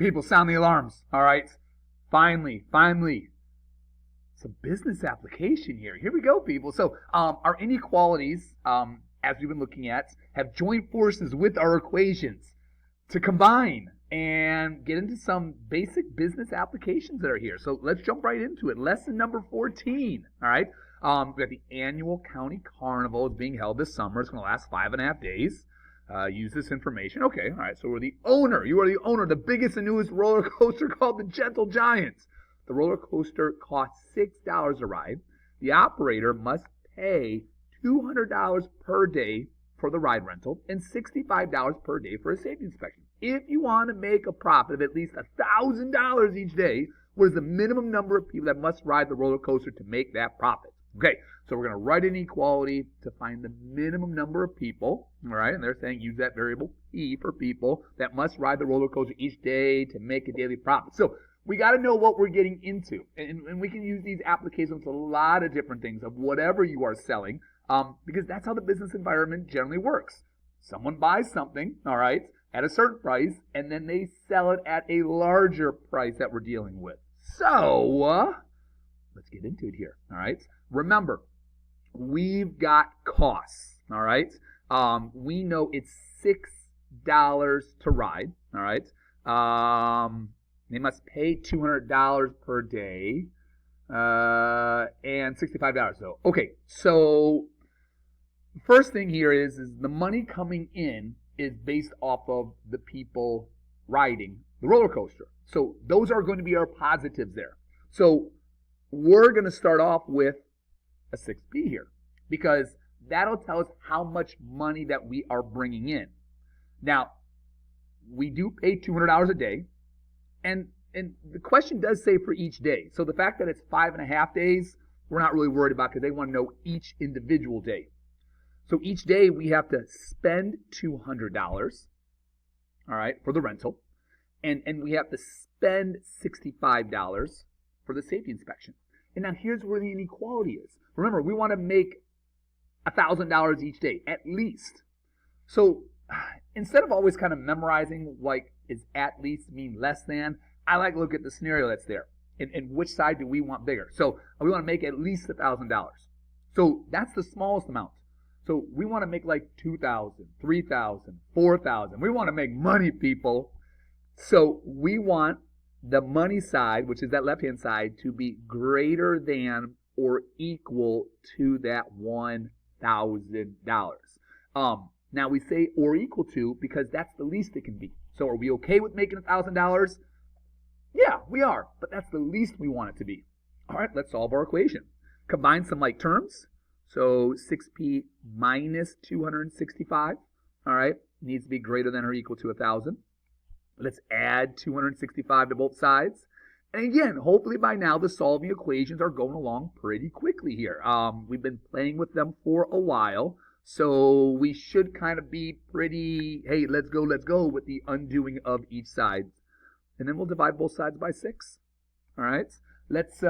People, sound the alarms. All right. Finally. Some business application here. Here we go, people. So our inequalities, as we've been looking at, have joined forces with our equations to combine and get into some basic business applications that are here. So let's jump right into it. Lesson number 14. All right. We got the annual county carnival is being held this summer. It's going to last 5.5 days. Use this information. Okay. All right. So we're the owner. You are the owner of the biggest and newest roller coaster called the Gentle Giant. The roller coaster costs $6 a ride. The operator must pay $200 per day for the ride rental and $65 per day for a safety inspection. If you want to make a profit of at least $1,000 each day, what is the minimum number of people that must ride the roller coaster to make that profit? Okay, so we're going to write inequality to find the minimum number of people, all right, and they're saying use that variable P for people that must ride the roller coaster each day to make a daily profit. So we got to know what we're getting into, and we can use these applications to a lot of different things of whatever you are selling, because that's how the business environment generally works. Someone buys something, all right, at a certain price, and then they sell it at a larger price that we're dealing with. So let's get into it here, all right? Remember, we've got costs, all right? We know it's $6 to ride, all right? They must pay $200 per day and $65. So, okay, so the first thing here is the money coming in is based off of the people riding the roller coaster. So those are going to be our positives there. So we're going to start off with a 6P here because that'll tell us how much money that we are bringing in. Now, we do pay $200 a day, and the question does say for each day. So the fact that it's 5.5 days, we're not really worried about because they want to know each individual day. So each day we have to spend $200, all right, for the rental, and we have to spend $65 for the safety inspection. And now here's where the inequality is. Remember, we want to make $1,000 each day, at least. So instead of always kind of memorizing, like, is at least mean less than, I like to look at the scenario that's there. And which side do we want bigger? So we want to make at least $1,000. So that's the smallest amount. So we want to make like $2,000, $3,000, $4,000. We want to make money, people. So we want the money side, which is that left-hand side, to be greater than or equal to that $1,000. Now we say or equal to because that's the least it can be. So are we okay with making $1,000? Yeah, we are, but that's the least we want it to be. All right, let's solve our equation. Combine some like terms. So 6P minus 265, all right, needs to be greater than or equal to 1,000. Let's add 265 to both sides. And again, hopefully by now the solving equations are going along pretty quickly here. We've been playing with them for a while, so we should kind of be pretty, hey, let's go with the undoing of each side. And then we'll divide both sides by 6. All right. Let's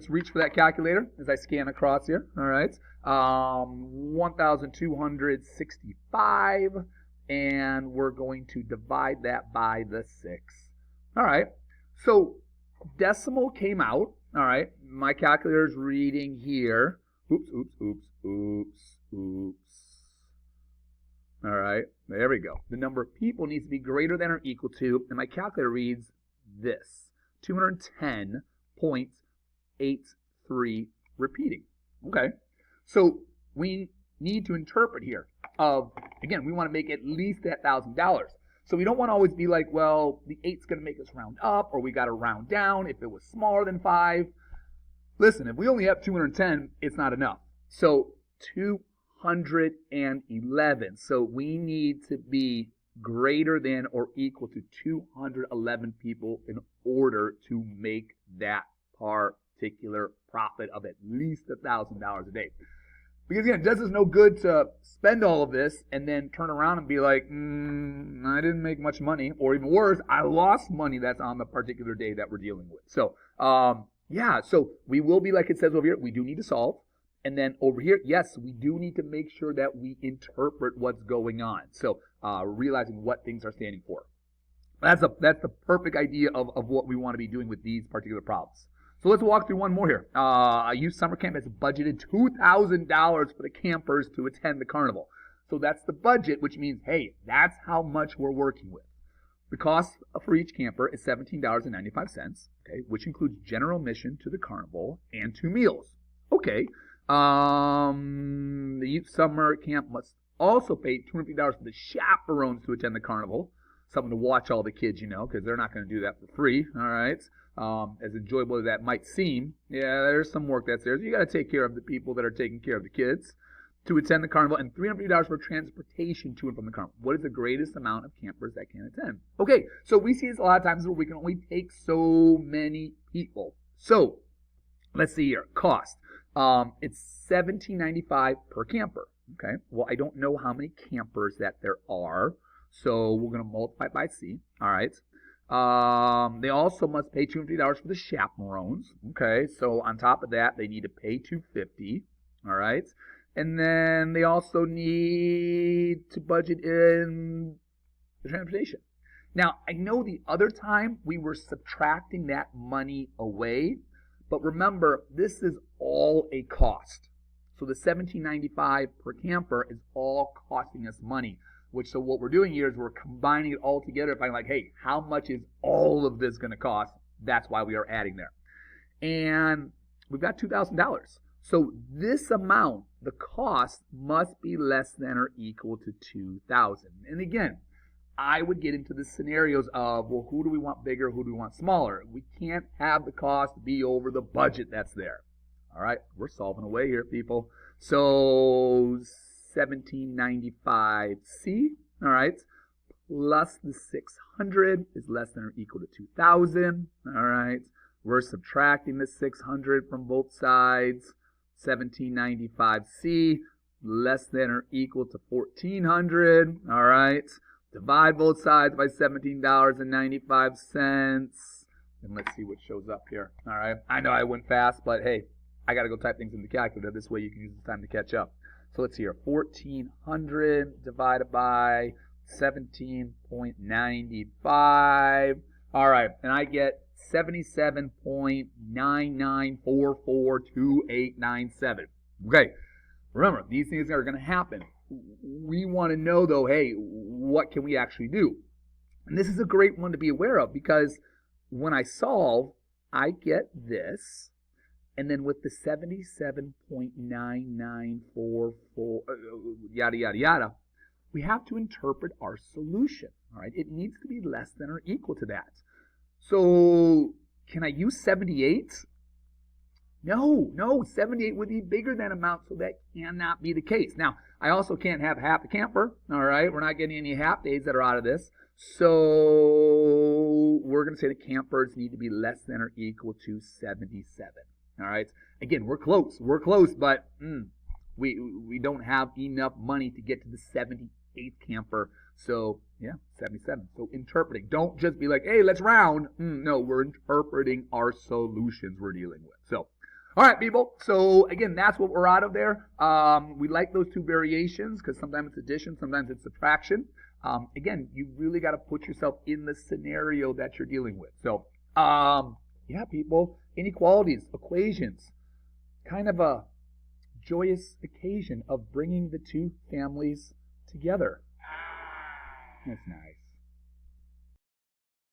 reach for that calculator as I scan across here. All right. 1,265, and we're going to divide that by the 6. All right. So decimal came out. All right. My calculator is reading here. Oops. All right. There we go. The number of people needs to be greater than or equal to, and my calculator reads this, 210.83 repeating. Okay. So we need to interpret here of, again, we want to make at least that $1,000. So we don't want to always be like, well, the 8's going to make us round up, or we got to round down if it was smaller than 5. Listen, if we only have 210, it's not enough. So 211. So we need to be greater than or equal to 211 people in order to make that particular profit of at least $1,000 a day. Because again, it does us no good to spend all of this and then turn around and be like, I didn't make much money, or even worse, I lost money that's on the particular day that we're dealing with. So, so we will be, like it says over here, we do need to solve. And then over here, yes, we do need to make sure that we interpret what's going on. So realizing what things are standing for. That's the perfect idea of what we want to be doing with these particular problems. So let's walk through one more here. A youth summer camp has budgeted $2,000 for the campers to attend the carnival. So that's the budget, which means, hey, that's how much we're working with. The cost for each camper is $17.95, okay, which includes general admission to the carnival and 2 meals. Okay. The youth summer camp must also pay $250 for the chaperones to attend the carnival. Someone to watch all the kids, because they're not going to do that for free, all right? As enjoyable as that might seem, yeah, there's some work that's there. So you got to take care of the people that are taking care of the kids to attend the carnival, and $350 for transportation to and from the carnival. What is the greatest amount of campers that can attend? Okay, so we see this a lot of times where we can only take so many people. So let's see here, cost. It's $17.95 per camper. Okay, well, I don't know how many campers that there are, so we're going to multiply by C. All right. They also must pay $250 for the chaperones. Okay, so on top of that, they need to pay $250. All right, and then they also need to budget in the transportation. Now, I know the other time we were subtracting that money away, but remember, this is all a cost. So the $17.95 per camper is all costing us money. So what we're doing here is we're combining it all together, finding like, hey, how much is all of this going to cost? That's why we are adding there. And we've got $2,000. So this amount, the cost, must be less than or equal to $2,000. And again, I would get into the scenarios of, well, who do we want bigger, who do we want smaller? We can't have the cost be over the budget that's there. All right, we're solving away here, people. So $17.95C, all right, plus the $600 is less than or equal to $2,000. All right, we're subtracting the $600 from both sides. $17.95C less than or equal to $1,400. All right, divide both sides by $17.95, and let's see what shows up here. All right, I know I went fast, but hey, I got to go type things in the calculator. This way you can use the time to catch up. So let's see here. 1,400 divided by 17.95. All right, and I get 77.99442897. Okay, remember, these things are going to happen. We want to know, though, hey, what can we actually do? And this is a great one to be aware of, because when I solve, I get this. And then with the 77.9944, yada, yada, yada, we have to interpret our solution. All right, it needs to be less than or equal to that. So can I use 78? No, 78 would be bigger than amount, so that cannot be the case. Now, I also can't have half the camper. All right, we're not getting any half days that are out of this. So we're going to say the campers need to be less than or equal to 77. All right. Again, we're close, but we don't have enough money to get to the 78th camper. So yeah, 77. So interpreting. Don't just be like, hey, let's round. No, we're interpreting our solutions we're dealing with. So, all right, people. So again, that's what we're out of there. We like those two variations because sometimes it's addition, sometimes it's subtraction. Again, you really got to put yourself in the scenario that you're dealing with. So, yeah, people. Inequalities, equations, kind of a joyous occasion of bringing the two families together. That's nice.